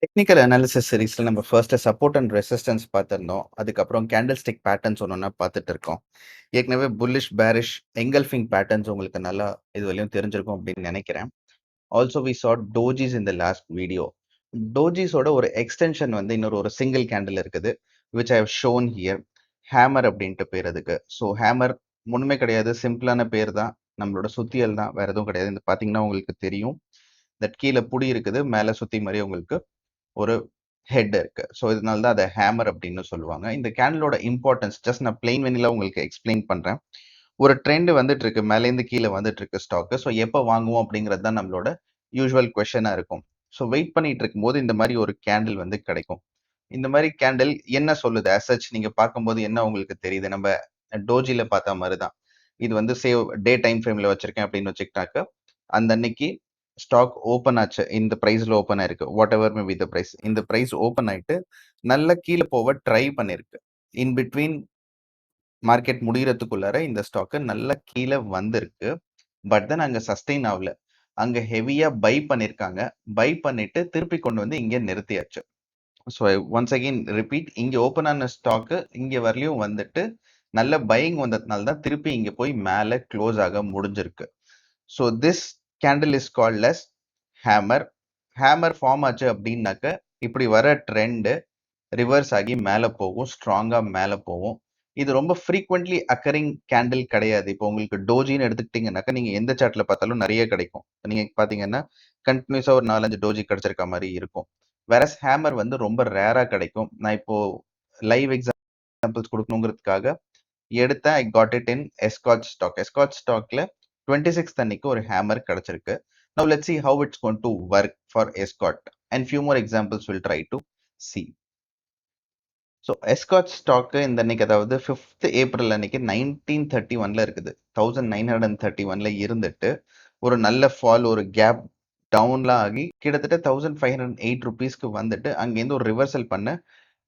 Technical analysis சீரிஸ்ல நம்ம first support and resistance பார்த்திருந்தோம். அதுக்கப்புறம் கேண்டில்ஸ்டிக் பேட்டர்ன்ஸ் ஒன்னொன்னா பார்த்துட்டு இருக்கோம். ஏற்கனவே புல்லிஷ், பேரிஷ், எங்கல்ஃபிங் பேட்டர்ன்ஸ் உங்களுக்கு நல்லா இதுவரையும் தெரிஞ்சிருக்கும் அப்படின்னு நினைக்கிறேன். Also we saw dojis in the last video. டோஜிஸோட ஒரு எக்ஸ்டென்ஷன் வந்து இன்னொரு ஒரு சிங்கிள் கேண்டில் இருக்குது. Which I have shown here. Hammer அப்படின்ட்டு பேர் அதுக்கு. ஸோ ஹேமர் ஒண்ணுமே கிடையாது, சிம்பிளான பேர் தான். நம்மளோட சுத்தியல் தான், வேற எதுவும் கிடையாது. இந்த பார்த்தீங்கன்னா உங்களுக்கு தெரியும். தட் கீழே புடி இருக்குது, மேலே சுத்தி மாதிரி உங்களுக்கு ஒரு ஹெட் இருக்கு. ஸோ இதனால தான் அதை ஹேமர் அப்படின்னு சொல்லுவாங்க. இந்த கேண்டிலோட இம்பார்ட்டன்ஸ் ஜஸ்ட் நான் பிளெயின் வெனிலா உங்களுக்கு எக்ஸ்பிளைன் பண்றேன். ஒரு ட்ரெண்ட் வந்துட்டு இருக்கு, மேலேருந்து கீழே வந்துட்டு இருக்கு ஸ்டாக்கு. ஸோ எப்போ வாங்குவோம் அப்படிங்கிறது தான் நம்மளோட யூஸ்வல் கொஸ்டினா இருக்கும். ஸோ வெயிட் பண்ணிட்டு இருக்கும்போது இந்த மாதிரி ஒரு கேண்டில் வந்து கிடைக்கும். இந்த மாதிரி கேண்டில் என்ன சொல்லுது அசச் நீங்க பார்க்கும்போது என்ன உங்களுக்கு தெரியுது? நம்ம டோஜில பார்த்த மாதிரி தான். இது வந்து சேவ் டே டைம் ஃப்ரேம்ல வச்சிருக்கேன் அப்படின்னு வச்சுக்கிட்டாக்க அந்த அன்னைக்கு ஸ்டாக் ஓப்பன் ஆச்சு, இந்த பிரைஸ்ல ஓப்பன் ஆயிருக்கு. Whatever may be the price, இந்த பிரைஸ் ஓப்பன் ஆயிட்டு நல்லா கீழே போக ட்ரை பண்ணிருக்கு. இன் பிட்வீன் மார்க்கெட் முடியறதுக்குள்ளார இந்த ஸ்டாக் நல்லா கீழே வந்திருக்கு. பட் தென் அங்க சஸ்டெயின் ஆகல. அங்க ஹெவியா பை பண்ணிருக்காங்க. பை பண்ணிட்டு திருப்பி கொண்டு வந்து இங்க நிறுத்தியாச்சு. ஸோ ஒன்ஸ் அகெயின் ரிப்பீட், இங்க ஓப்பன் ஆன ஸ்டாக் இங்க வரலையும் வந்துட்டு நல்ல பையிங் வந்ததுனால தான் திருப்பி இங்க போய் மேல க்ளோஸ் ஆக முடிஞ்சிருக்கு. So this candle is called as hammer. Hammer form ஆச்சு அப்படின்னாக்க இப்படி வர ட்ரெண்ட் ரிவர்ஸ் ஆகி மேலே போகும், ஸ்ட்ராங்கா மேலே போகும். இது ரொம்ப ஃப்ரீக்வெண்ட்லி அக்கரிங் கேண்டில் கிடையாது. இப்போ உங்களுக்கு டோஜின்னு எடுத்துக்கிட்டீங்கன்னாக்கா நீங்க எந்த சார்ட்ல பார்த்தாலும் நிறைய கிடைக்கும். நீங்க பாத்தீங்கன்னா கண்டினியூஸா ஒரு 4-5 டோஜி கிடைச்சிருக்க மாதிரி இருக்கும். வேறஸ் ஹேமர் வந்து ரொம்ப ரேரா கிடைக்கும். நான் இப்போ லைவ் எக்ஸாம்பிள்ஸ் கொடுக்கணுங்கிறதுக்காக எடுத்தேன். I got it in Escorts stock. Escorts ஸ்டாக்ல 26th அன்னைக்கு ஒரு ஹேமர் கிடைச்சிருக்கு. Now let's see how it's going to work for Escort, and few more examples we'll try to see. So escort stock இந்த அன்னைக்கு, அதாவது 5th April அன்னைக்கு 1931ல இருக்குது. 1931ல இருந்துட்டு ஒரு நல்ல ஃபால், ஒரு கேப் டவுன்லாம் ஆகி கிட்டத்தட்ட 1508 ருபீஸ்க்கு வந்துட்டு அங்கேருந்து ஒரு ரிவர்சல் பண்ண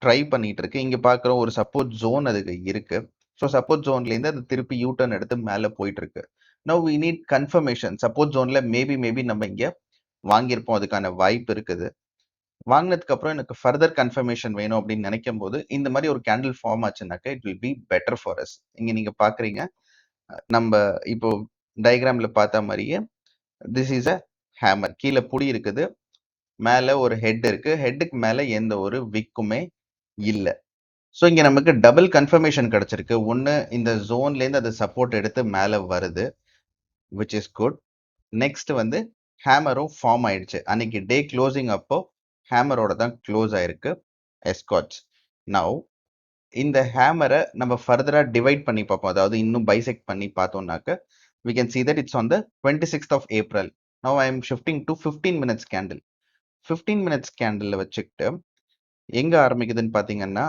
ட்ரை பண்ணிட்டு இருக்கு. இங்க பாக்குறோம் ஒரு சப்போர்ட் ஜோன் அதுக்கு இருக்கு. ஸோ சப்போர்ட் ஜோன்லேருந்து அது திருப்பி யூ டர்ன் எடுத்து மேலே போயிட்டு இருக்கு. Now we need confirmation. Support ஜோன்ல மேபி நம்ம இங்க வாங்கியிருப்போம், அதுக்கான வாய்ப்பு இருக்குது. வாங்கினதுக்கு அப்புறம் எனக்கு ஃபர்தர் கன்ஃபர்மேஷன் வேணும் அப்படின்னு நினைக்கும் போது இந்த மாதிரி ஒரு கேண்டில் ஃபார்ம் ஆச்சுனாக்க it will be better for us. இங்க நீங்க பாக்குறீங்க, நம்ம இப்போ டயக்ராம்ல பார்த்த மாதிரியே திஸ் இஸ் அ ஹேமர். கீழே புடி இருக்குது, மேல ஒரு ஹெட் இருக்கு. ஹெட்டுக்கு மேல எந்த ஒரு விக்குமே இல்ல. ஸோ இங்க நமக்கு டபுள் கன்ஃபர்மேஷன் கிடைச்சிருக்கு. ஒன்னு இந்த ஜோன்ல இருந்து அது சப்போர்ட் எடுத்து மேல வருது, விச் இஸ் குட். நெக்ஸ்ட் வந்து ஹேமரும் ஃபார்ம் ஆயிடுச்சு. அன்னைக்கு டே க்ளோசிங் அப்போ ஹேமரோட தான் க்ளோஸ் ஆயிருக்கு எஸ்காட்ஸ். நவ் இந்த ஹேமரை நம்ம ஃபர்தரா டிவைட் பண்ணி பார்ப்போம். அதாவது இன்னும் பைசெக்ட் பண்ணி பார்த்தோம்னாக்க we can see that it's on the 26th of April. Now I am shifting to 15 minutes candle. 15 minutes candle வச்சுக்கிட்டு எங்க ஆரம்பிக்குதுன்னு பாத்தீங்கன்னா,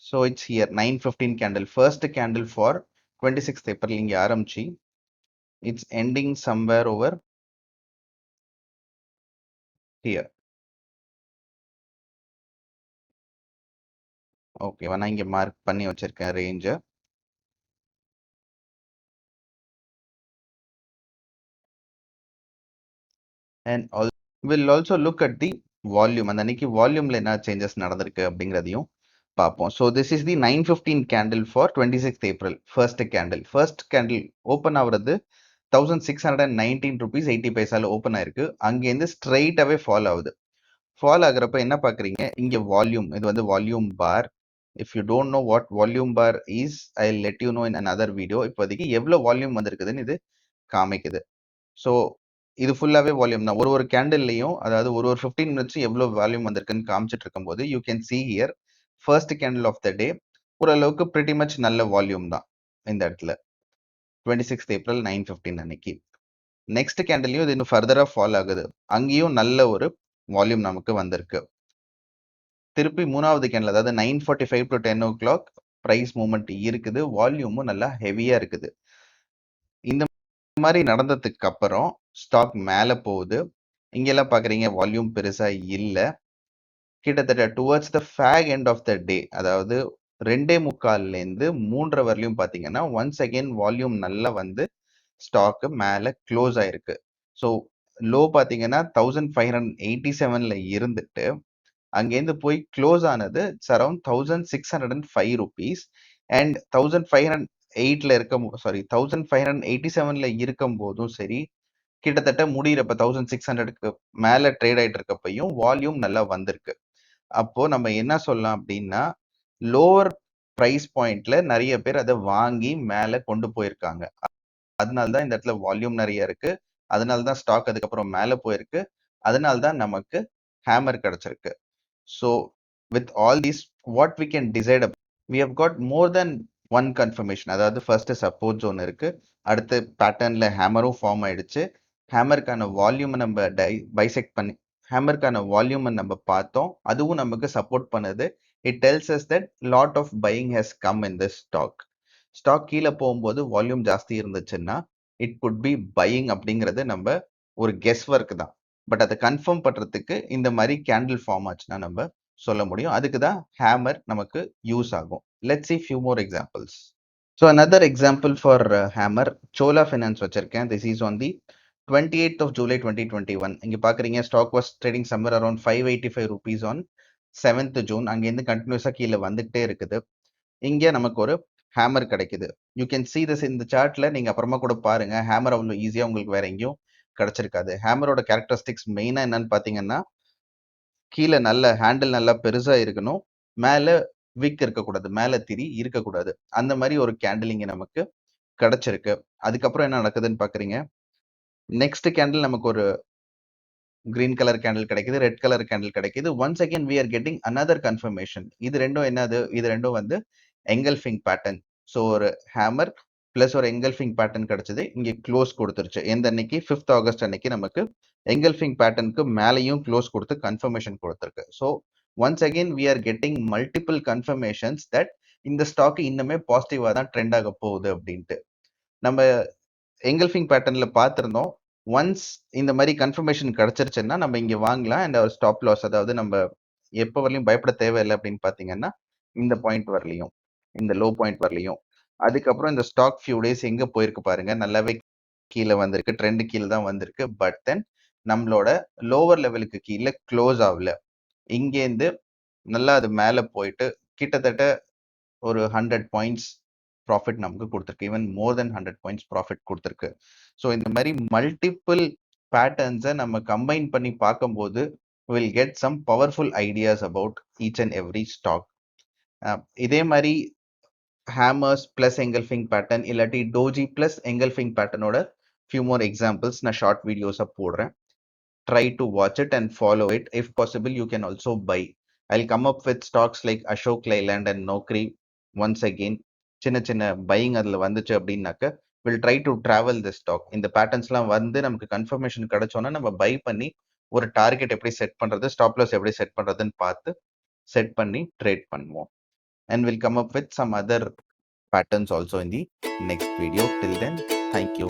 so it's here 9:15 candle, first candle for 26th April இங்க ஆரம்பிச்சு it's ending somewhere over here. ஓகேவா, நான் இங்க mark பண்ணி வச்சிருக்கேன் ரேஞ்ச. And will also look at the volume. அந்த அன்னைக்கு வால்யூம்ல என்ன சேஞ்சஸ் நடந்திருக்கு அப்படிங்கிறதையும் பார்ப்போம். So this is the 9:15 candle for 26th April. First candle open ஆகுறது 1619 ருபீஸ் 80 பைசால ஓப்பன் ஆயிருக்கு. அங்கேருந்து ஸ்ட்ரைட்டாவே ஃபால் ஆகுது. ஃபால் ஆகுறப்ப என்ன பாக்குறீங்க, இங்க வால்யூம், இது வந்து volume bar. If you don't know what volume bar is, I let you know in another video. இப்போதைக்கு எவ்வளவு வால்யூம் வந்திருக்குதுன்னு இது காமிக்குது. ஸோ இது ஃபுல்லாவே வால்யூம் தான். ஒரு கேண்டில்லையும், அதாவது ஒரு 15 மினிட்ஸ் எவ்வளவு வால்யூம் வந்திருக்குன்னு காமிச்சிட்டு இருக்கும்போது you can see here first candle of the day ஓரளவுக்கு pretty much நல்ல வால்யூம் தான் இந்த இடத்துல 26th ஏப்ரல் 9:15 அன்னைக்கு. நெக்ஸ்ட் கேண்டிலையும் இது இன்னும் ஃபர்தரா ஃபால் ஆகுது. அங்கேயும் நல்ல ஒரு வால்யூம் நமக்கு வந்திருக்கு. திருப்பி மூணாவது கேண்டில், அதாவது 9:45 to 10 o'clock பிரைஸ் மூவ்மெண்ட் இருக்குது. வால்யூமும் நல்லா ஹெவியா இருக்குது. இந்த மாதிரி நடந்ததுக்கு அப்புறம் ஸ்டாக் மேல போகுது. இங்கெல்லாம் பாக்குறீங்க வால்யூம் பெருசா இல்ல. கிட்டத்தட்ட towards the fag end of the day, அதாவது 2:45ல இருந்து 3:30 வரலையும் பாத்தீங்கன்னா ஒன்ஸ் அகெயின் வால்யூம் நல்லா வந்து ஸ்டாக் மேல க்ளோஸ் ஆயிருக்கு. ஸோ லோ பார்த்தீங்கன்னா 1587ல இருந்துட்டு அங்கேருந்து போய் க்ளோஸ் ஆனது இட்ஸ் அரவுண்ட் 1605 rupees அண்ட் 1508ல சாரி 1587ல இருக்கும் போதும் சரி, கிட்டத்தட்ட முடியிறப்ப 1600க்கு மேல ட்ரேட் ஆயிட்டு இருக்கப்பையும் வால்யூம் நல்லா வந்திருக்கு. அப்போ நம்ம என்ன சொல்லலாம் அப்படின்னா, லோவர் பிரைஸ் பாயிண்ட்ல நிறைய பேர் அதை வாங்கி மேல கொண்டு போயிருக்காங்க. அதனால தான் இந்த இடத்துல வால்யூம் நிறைய இருக்கு. அதனால தான் ஸ்டாக் அதுக்கப்புறம் மேல போயிருக்கு. அதனால தான் நமக்கு ஹேமர் கிடைச்சிருக்கு. So with all these, what we can decide about, we have got more than one confirmation. அதாவது ஃபர்ஸ்ட் சப்போர்ட் ஜோன் இருக்கு. அடுத்து பேட்டர்ன்ல ஹேமரும் ஃபார்ம் ஆயிடுச்சு. ஹேமருக்கான வால்யூம் நம்ம பைசெக்ட் பண்ணி ஹேமருக்கான வால்யூம் நம்ம பார்த்தோம். அதுவும் நமக்கு சப்போர்ட் பண்ணுது. It டெல்ஸ் us that lot of buying has come in this stock. Stock கீழே போகும்போது வால்யூம் ஜாஸ்தி இருந்துச்சுன்னா இட் குட் பி பையிங் அப்படிங்கிறது நம்ம ஒரு கெஸ் ஒர்க் தான். பட் அதை கன்ஃபார்ம் பண்றதுக்கு இந்த மாதிரி கேண்டில் ஃபார்ம் ஆச்சுன்னா நம்ம சொல்ல முடியும். அதுக்கு தான் ஹேமர் நமக்கு யூஸ் ஆகும். Let's see few more examples. So another example for hammer, Chola Finance வச்சிருக்கேன். This is on the 28th of July 2021. இங்க பாக்குறீங்க stock was trading somewhere around 585 rupees on 7th June. அங்கேருந்து கண்டினியூஸா கீழே வந்துகிட்டே இருக்குது. இங்க நமக்கு ஒரு ஹேமர் கிடைக்குது. யூ கேன் see this இந்த சார்ட்ல நீங்க அப்புறமா கூட பாருங்க. ஹேமர் அவ்வளவு ஈஸியா உங்களுக்கு வேற எங்கேயும் கிடைச்சிருக்காது. ஹேமரோட கேரக்டரிஸ்டிக்ஸ் மெயினா என்னன்னு பாத்தீங்கன்னா, கீழே நல்ல ஹேண்டில் நல்லா பெருசா இருக்கணும், மேல விக் இருக்கக்கூடாது, மேல திரி இருக்கக்கூடாது. அந்த மாதிரி ஒரு கேண்டில் இங்க நமக்கு கிடைச்சிருக்கு. அதுக்கப்புறம் என்ன நடக்குதுன்னு பாக்குறீங்க. நெக்ஸ்ட் கேண்டில் நமக்கு ஒரு கிரீன் கலர் கேண்டில் கிடைக்குது, ரெட் கலர் கேண்டில் கிடைக்குது. Once again we are getting another confirmation. இது ரெண்டும் என்னது? இது ரெண்டும் வந்து engulfing pattern. ஸோ ஒரு ஹேமர் பிளஸ் ஒரு engulfing pattern கிடைச்சது. இங்க க்ளோஸ் கொடுத்துருச்சு. எந்த அன்னைக்கு? 5th ஆகஸ்ட் அன்னைக்கு நமக்கு engulfing patternக்கு மேலேயும் க்ளோஸ் கொடுத்து கன்ஃபர்மேஷன் கொடுத்துருக்கு. So once again we are getting multiple confirmations that இந்த ஸ்டாக் இன்னுமே பாசிட்டிவா தான் ட்ரெண்ட் ஆக போகுது அப்படின்ட்டு. நம்ம engulfing பேட்டர்ன்ல பார்த்திருந்தோம். ஒன்ஸ் இந்த மாதிரி கன்ஃபர்மேஷன் கிடைச்சிருச்சுன்னா நம்ம இங்க வாங்கலாம். அண்ட் ஒரு ஸ்டாப் லாஸ், அதாவது நம்ம எப்போ வரலையும் பயப்பட தேவையில்லை அப்படின்னு பாத்தீங்கன்னா இந்த பாயிண்ட் வரலையும், இந்த லோ பாயிண்ட் வரலையும். அதுக்கப்புறம் இந்த ஸ்டாக் ஃபியூ டேஸ் எங்க போயிருக்கு பாருங்க. நல்லாவே கீழே வந்திருக்கு, ட்ரெண்ட் கீழே தான் வந்திருக்கு. பட் தென் நம்மளோட லோவர் லெவலுக்கு கீழே க்ளோஸ் ஆகல. இங்கேருந்து நல்லா அது மேல போயிட்டு கிட்டத்தட்ட ஒரு 100 பாயிண்ட்ஸ் ப்ராஃபிட் நமக்கு கொடுத்துருக்கு. Even more then 100 points profit கொடுத்துருக்கு. ஸோ இந்த மாதிரி மல்டிபிள் பேட்டர்ன்ஸை நம்ம கம்பைன் பண்ணி பார்க்கும்போது will get some powerful ideas about each and every stock. இதே மாதிரி ஹேமர்ஸ் பிளஸ் எங்கல்ஃபிங் பேட்டர்ன் இல்லாட்டி டோஜி பிளஸ் எங்கல்ஃபிங் பேட்டர்னோட ஃபியூ மோர் எக்ஸாம்பிள்ஸ் நான் ஷார்ட் வீடியோஸாக போடுறேன். Try to watch it and follow it. If possible, you can also buy. I'll come up with stocks like Ashok Leyland and Nokri once again. சின்ன சின்ன buying அதில் வந்துச்சு அப்படின்னாக்க will try to travel the stock. இந்த பேட்டர்ன்ஸ்லாம் வந்து நமக்கு confirmation கிடைச்சோன்னா நம்ம பை பண்ணி ஒரு டார்கெட் எப்படி செட் பண்றது, ஸ்டாப் லாஸ் எப்படி செட் பண்றதுன்னு பார்த்து செட் பண்ணி ட்ரேட் பண்ணுவோம். And we'll come up with some other patterns also in the next video. Till then, thank you.